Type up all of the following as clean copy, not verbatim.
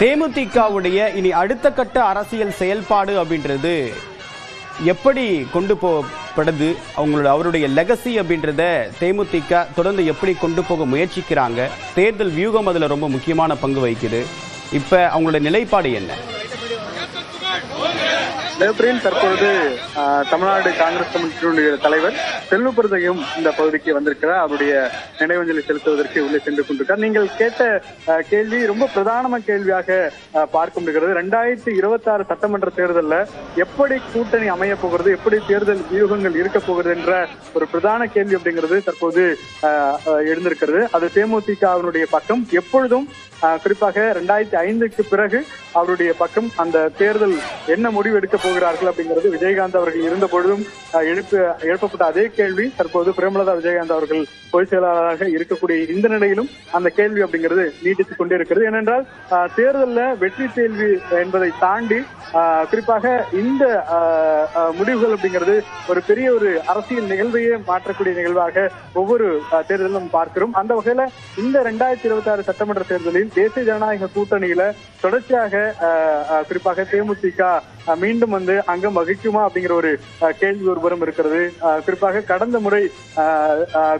தேமுதிகவுடைய இனி அடுத்த கட்ட அரசியல் செயல்பாடு அப்படின்றது எப்படி கொண்டு போகப்படுது, அவருடைய லெகசி அப்படின்றத தேமுதிக தொடர்ந்து எப்படி கொண்டு போக முயற்சிக்கிறாங்க, தேர்தல் வியூகம் அதில் ரொம்ப முக்கியமான பங்கு வகிக்குது. இப்போ அவங்களோட நிலைப்பாடு என்ன? தற்பொழுது தமிழ்நாடு காங்கிரஸ் கமிட்டியினுடைய தலைவர் செல்வப்பிரதையும் இந்த பகுதிக்கு வந்திருக்கிறார். அவருடைய நினைவஞ்சலி செலுத்துவதற்கு உள்ளே சென்று கொண்டிருக்கார். நீங்கள் கேட்ட கேள்வி ரொம்ப பிரதானமான கேள்வியாக பார்க்க முடிகிறது. 2026 சட்டமன்ற தேர்தலில் எப்படி கூட்டணி அமைய போகிறது, எப்படி தேர்தல் வியூகங்கள் இருக்க போகிறது என்ற ஒரு பிரதான கேள்வி அப்படிங்கிறது தற்போது எழுந்திருக்கிறது. அது தேமுதிகவினுடைய பக்கம் எப்பொழுதும் குறிப்பாக 2005க்கு பிறகு அவருடைய பக்கம் அந்த தேர்தல் என்ன முடிவு எடுக்க போகிறார்கள் அப்படிங்கிறது விஜயகாந்த் அவர்கள் இருந்த பொழுதும் எழுப்பப்பட்ட அதே கேள்வி தற்போது பிரேமலதா விஜயகாந்த் அவர்கள் பொதுச் செயலாளராக இருக்கக்கூடிய இந்த நிலையிலும் அந்த கேள்வி அப்படிங்கிறது நீட்டித்துக் கொண்டே இருக்கிறது. ஏனென்றால் தேர்தலில் வெற்றி தோல்வி என்பதை தாண்டி குறிப்பாக இந்த முடிவுகள் அப்படிங்கிறது ஒரு பெரிய ஒரு அரசியல் நிகழ்வையே மாற்றக்கூடிய நிகழ்வாக ஒவ்வொரு தேர்தலும் பார்க்கிறோம். அந்த வகையில இந்த 2026 சட்டமன்ற தேர்தலில் தேசிய ஜனநாயக கூட்டணியில தொடர்ச்சியாக குறிப்பாக தேமுதிக மீண்டும் அங்கம் வகிக்குமா அப்படிங்கிற ஒரு கேள்வி ஒருபுறம் இருக்கிறது. குறிப்பாக கடந்த முறை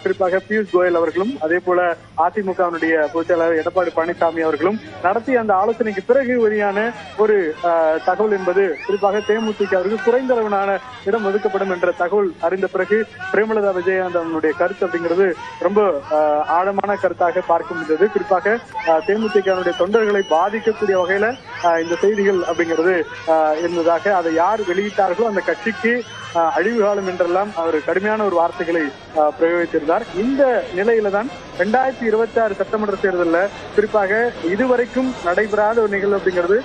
குறிப்பாக பியூஷ் கோயல் அவர்களும் அதே போல அதிமுகவினுடைய பொதுச் செயலாளர் எடப்பாடி பழனிசாமி அவர்களும் நடத்திய அந்த ஆலோசனைக்கு பிறகு வெளியான ஒரு தகவல் என்பது குறிப்பாக தேமுதிகவிற்கு குறைந்த அளவிலான இடம் ஒதுக்கப்படும் என்ற தகவல் அறிந்த பிறகு பிரேமலதா விஜயகாந்த் அவனுடைய கருத்து அப்படிங்கிறது ரொம்ப ஆழமான கருத்தாக பார்க்க முடிந்தது. குறிப்பாக தேமுதிகவினுடைய தொண்டர்களை பாதிக்கக்கூடிய வகையில இந்த செய்திகள் அப்படிங்கிறது என்பதாக அதை யார் வெளியிட்டார்களோ அந்த கட்சிக்கு அழிவு காலம் என்றெல்லாம் அவர் கடுமையான ஒரு வார்த்தைகளை பிரயோகித்திருந்தார். இந்த நிலையில தான் 2026 சட்டமன்ற தேர்தலில் குறிப்பாக இதுவரைக்கும் நடைபெறாத ஒரு நிகழ்வு அப்படிங்கிறது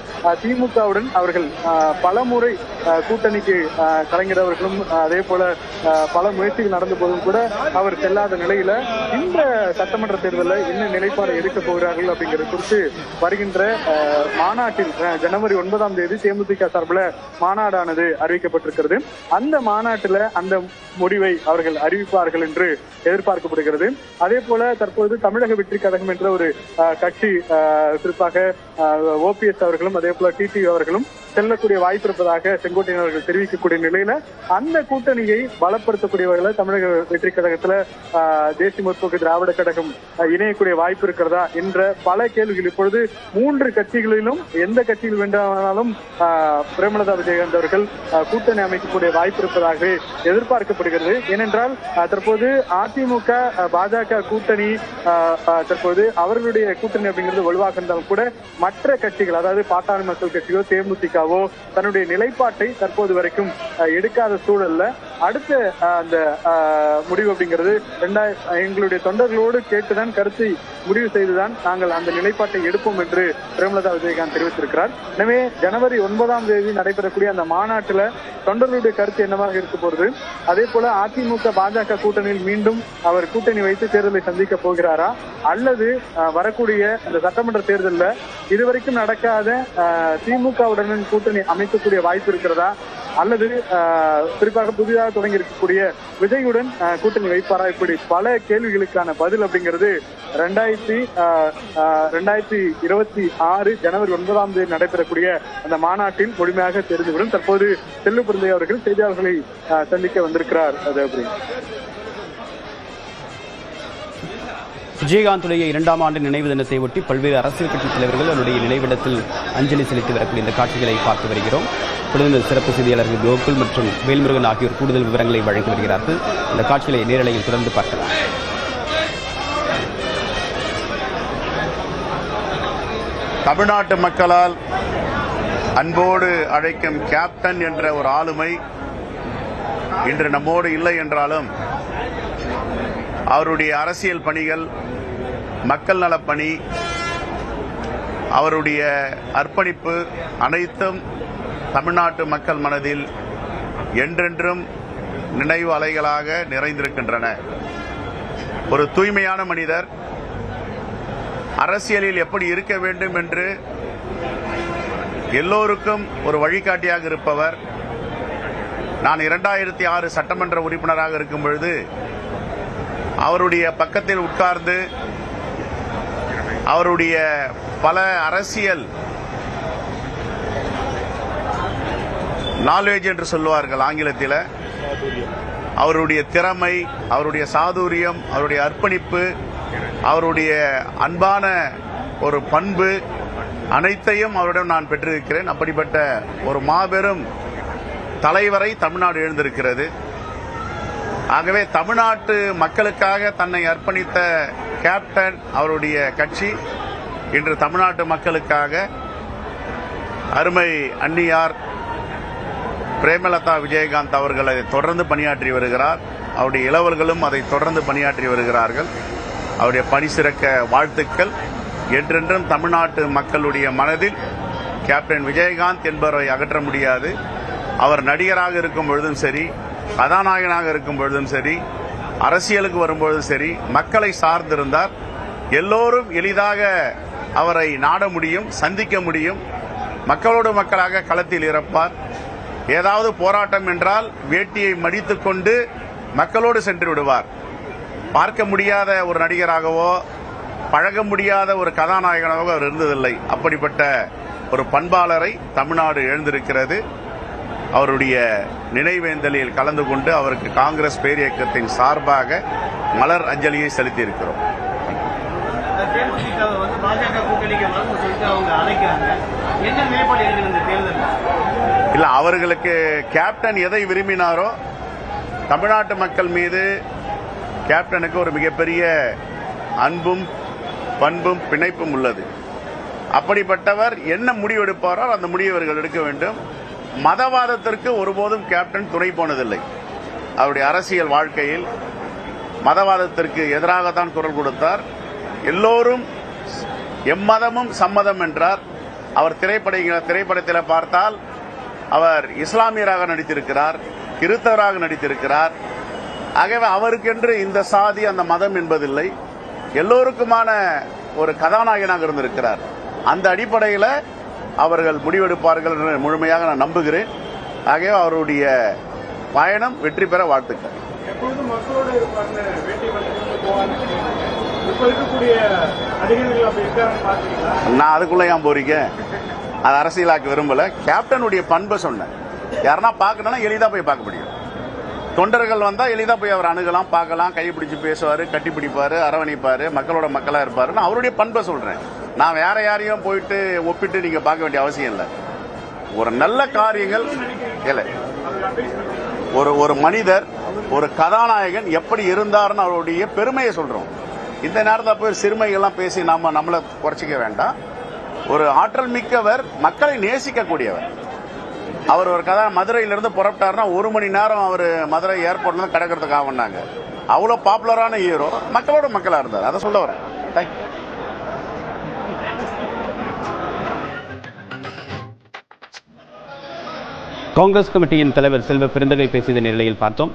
திமுகவுடன் அவர்கள் பல முறை கூட்டணிக்கு கலைஞர் அவர்களும் அதே போல பல முயற்சிகள் நடந்த போதும் கூட அவர் செல்லாத நிலையில இந்த சட்டமன்ற தேர்தலில் என்ன நிலைப்பாடு எடுக்க போகிறார்கள் அப்படிங்கிறது குறித்து வருகின்ற மாநாட்டில் ஜனவரி 9ஆம் தேதி தேமுதிக சார்பில் மாநாடானது அறிவிக்கப்பட்டிருக்கிறது. அந்த மாநாட்டில் அந்த முடிவை அவர்கள் அறிவிப்பார்கள் என்று எதிர்பார்க்கப்படுகிறது. அதே போல தற்போது தமிழக வெற்றி கழகம் என்ற ஒரு கட்சி குறிப்பாக ஓபிஎஸ் அவர்களும் அதே போல டிடிவி அவர்களும் செல்லக்கூடிய வாய்ப்பு இருப்பதாக செங்கோட்டையன் அவர்கள் தெரிவிக்கக்கூடிய நிலையில அந்த கூட்டணியை பலப்படுத்தக்கூடிய வகையில் தமிழக வெற்றி கழகத்துல தேசிய முற்போக்கு திராவிட கழகம் இணையக்கூடிய வாய்ப்பு இருக்கிறதா என்ற பல கேள்விகள் இப்பொழுது 3 கட்சிகளிலும் எந்த கட்சியில் வேண்டாலும் பிரேமலதா விஜயகாந்த் அவர்கள் கூட்டணி அமைக்கக்கூடிய வாய்ப்பு இருப்பதாக எதிர்பார்க்கப்படுகிறது. ஏனென்றால் தற்போது அதிமுக பாஜக கூட்டணி தற்போது அவர்களுடைய கூட்டணி அப்படிங்கிறது வலுவாக இருந்தாலும் கூட மற்ற கட்சிகள் அதாவது பாட்டாளி மக்கள் கட்சியோ தேமுதிகவோ தன்னுடைய நிலைப்பாட்டை தற்போது வரைக்கும் எடுக்காத சூழல்ல அடுத்த அந்த முடிவு அப்படிங்கிறது எங்களுடைய தொண்டர்களோடு கேட்டுதான் கருத்தை முடிவு செய்துதான் நாங்கள் அந்த நிலைப்பாட்டை எடுப்போம் என்று பிரேமலதா விஜயகாந்த் தெரிவித்திருக்கிறார். எனவே ஜனவரி 9ஆம் தேதி நடைபெறக்கூடிய அந்த மாநாட்டில் தொண்டர்களுடைய கருத்து என்னவாக இருக்க போறது, அதே போல அதிமுக பாஜக கூட்டணியில் மீண்டும் அவர் கூட்டணி வைத்து தேர்தலை சந்திக்க போகிறாரா அல்லது வரக்கூடிய அந்த சட்டமன்ற தேர்தலில் இதுவரைக்கும் நடக்காத திமுகவுடன் கூட்டணி அமைக்கக்கூடிய வாய்ப்பு இருக்கிறதா அல்லது குறிப்பாக புதிதாக தொடங்கி இருக்கக்கூடிய விஜயுடன் கூட்டணி வைப்பாரா, இப்படி பல கேள்விகளுக்கான பதில் அப்படிங்கிறது 2026 ஜனவரி 9ஆம் தேதி நடைபெறக்கூடிய அந்த மாநாட்டில் முழுமையாக தெரிந்துவிடும். தற்போது செல்லுப்பிரந்தை அவர்கள் செய்தியாளர்களை சந்திக்க வந்திருக்கிறார். விஜயகாந்துடைய 2ஆம் ஆண்டு நினைவு தினத்தை ஒட்டி பல்வேறு அரசியல் கட்சி தலைவர்கள் அவருடைய நினைவிடத்தில் அஞ்சலி செலுத்தி வரக்கூடிய இந்த காட்சிகளை பார்த்து வருகிறோம். தொடர்ந்து சிறப்பு செய்தியாளர்கள் கோகுல் மற்றும் வேல்முருகன் ஆகியோர் கூடுதல் விவரங்களை வழங்கி வருகிறார்கள். இந்த காட்சிகளை நேரலையில் தொடர்ந்து பார்க்கலாம். தமிழ்நாட்டு மக்களால் அன்போடு அழைக்கும் கேப்டன் என்ற ஒரு ஆளுமை இன்று நம்மோடு இல்லை என்றாலும் அவருடைய அரசியல் பணிகள், மக்கள் நலப்பணி, அவருடைய அர்ப்பணிப்பு அனைத்தும் தமிழ்நாட்டு மக்கள் மனதில் என்றென்றும் நினைவு அலைகளாக நிறைந்திருக்கின்றன. ஒரு தூய்மையான மனிதர், அரசியலில் எப்படி இருக்க வேண்டும் என்று எல்லோருக்கும் ஒரு வழிகாட்டியாக இருப்பவர். நான் 2006 சட்டமன்ற உறுப்பினராக இருக்கும் பொழுது அவருடைய பக்கத்தில் உட்கார்ந்து அவருடைய பல அரசியல் நாலேஜ் என்று சொல்லுவார்கள் ஆங்கிலத்தில், அவருடைய திறமை, அவருடைய சாதுரியம், அவருடைய அர்ப்பணிப்பு, அவருடைய அன்பான ஒரு பண்பு அனைத்தையும் அவரிடம் நான் பெற்றிருக்கிறேன். அப்படிப்பட்ட ஒரு மாபெரும் தலைவரை தமிழ்நாடு எழுந்திருக்கிறது. ஆகவே தமிழ்நாட்டு மக்களுக்காக தன்னை அர்ப்பணித்த கேப்டன் அவருடைய கட்சி இன்று தமிழ்நாட்டு மக்களுக்காக அருமை அன்னியார் பிரேமலதா விஜயகாந்த் அவர்கள் அதை தொடர்ந்து பணியாற்றி வருகிறார். அவருடைய இளவல்களும் அதை தொடர்ந்து பணியாற்றி வருகிறார்கள். அவருடைய பணி சிறக்க வாழ்த்துக்கள். என்றென்றும் தமிழ்நாட்டு மக்களுடைய மனதில் கேப்டன் விஜயகாந்த் என்பவரை அகற்ற முடியாது. அவர் நடிகராக இருக்கும் பொழுதும் சரி, கதாநாயகனாக இருக்கும் பொழுதும் சரி, அரசியலுக்கு வரும்பொழுதும் சரி, மக்களை சார்ந்திருந்தார். எல்லோரும் எளிதாக அவரை நாட முடியும், சந்திக்க முடியும். மக்களோடு மக்களாக களத்தில் இறப்பார். ஏதாவது போராட்டம் என்றால் வேட்டியை மடித்துக் கொண்டு மக்களோடு சென்று விடுவார். பார்க்க முடியாத ஒரு நடிகராகவோ பழக முடியாத ஒரு கதாநாயகனாகவோ அவர் இருந்ததில்லை. அப்படிப்பட்ட ஒரு பண்பாளரை தமிழ்நாடு எழுந்திருக்கிறது. அவருடைய நினைவேந்தலில் கலந்து கொண்டு அவருக்கு காங்கிரஸ் பேரியக்கத்தின் சார்பாக மலர் அஞ்சலியை செலுத்தியிருக்கிறோம். இல்ல, அவர்களுக்கு கேப்டன் எதை விரும்பினாரோ, தமிழ்நாட்டு மக்கள் மீது கேப்டனுக்கு ஒரு மிகப்பெரிய அன்பும் பண்பும் பிணைப்பும் உள்ளது. அப்படிப்பட்டவர் என்ன முடிவெடுப்பாரோ அந்த முடிவை அவர்கள் எடுக்க வேண்டும். மதவாதத்திற்கு ஒருபோதும் கேப்டன் துணை போனதில்லை. அவருடைய அரசியல் வாழ்க்கையில் மதவாதத்திற்கு எதிராகத்தான் குரல் கொடுத்தார். எல்லோரும் எம்மதமும் சம்மதம் என்றார். அவர் திரைப்படத்தில் பார்த்தால் அவர் இஸ்லாமியராக நடித்திருக்கிறார், கிறிஸ்தவராக நடித்திருக்கிறார். ஆகவே அவருக்கென்று இந்த சாதி அந்த மதம் என்பதில்லை. எல்லோருக்குமான ஒரு கதாநாயகனாக இருந்திருக்கிறார். அந்த அடிப்படையில் அவர்கள் முடிவெடுப்பார்கள் என்று முழுமையாக நான் நம்புகிறேன். ஆகவே அவருடைய பயணம் வெற்றி பெற வாழ்த்துக்கள். நான் அதுக்குள்ள ஏன் போறீங்க? அது அரசியலாக்க விரும்பல. கேப்டனுடைய பண்பை சொன்னேன். யாருன்னா பார்க்கணும்னா எளிதா போய் பார்க்க முடியும். தொண்டர்கள் வந்தா எளிதா போய் அவர் அணுகலாம், பார்க்கலாம், கைப்பிடிச்சு பேசுவாரு, கட்டி பிடிப்பாரு, அரவணைப்பாரு, மக்களோட மக்களா இருப்பாரு. நான் அவருடைய பண்பை சொல்றேன். நான் வேற யாரையும் போயிட்டு ஒப்பிட்டு நீங்க பார்க்க வேண்டிய அவசியம் இல்லை. ஒரு நல்ல காரியங்கள் இல்லை. ஒரு மனிதர், ஒரு கதாநாயகன் எப்படி இருந்தாருன்னு அவருடைய பெருமையை சொல்றோம். இந்த நேரத்தில் போய் சிறுமைகள்லாம் பேசி நம்மளை குறைச்சிக்க வேண்டாம். ஒரு ஆற்றல் மிக்கவர், மக்களை நேசிக்கக்கூடியவர். அவர் ஒரு மதுரையிலிருந்து புறப்பட்டாருன்னா 1 மணி நேரம் அவர் மதுரை ஏர்போர்ட்ல கிடக்கிறதுக்காக வந்தாங்க. அவ்வளவு பாப்புலரான ஹீரோ, மக்களோட மக்களா இருந்தார். அதை சொல்ல வரேன். காங்கிரஸ் கமிட்டியின் தலைவர் செல்வ பெருந்தகை பேசிய நிலையில் பார்த்தோம்.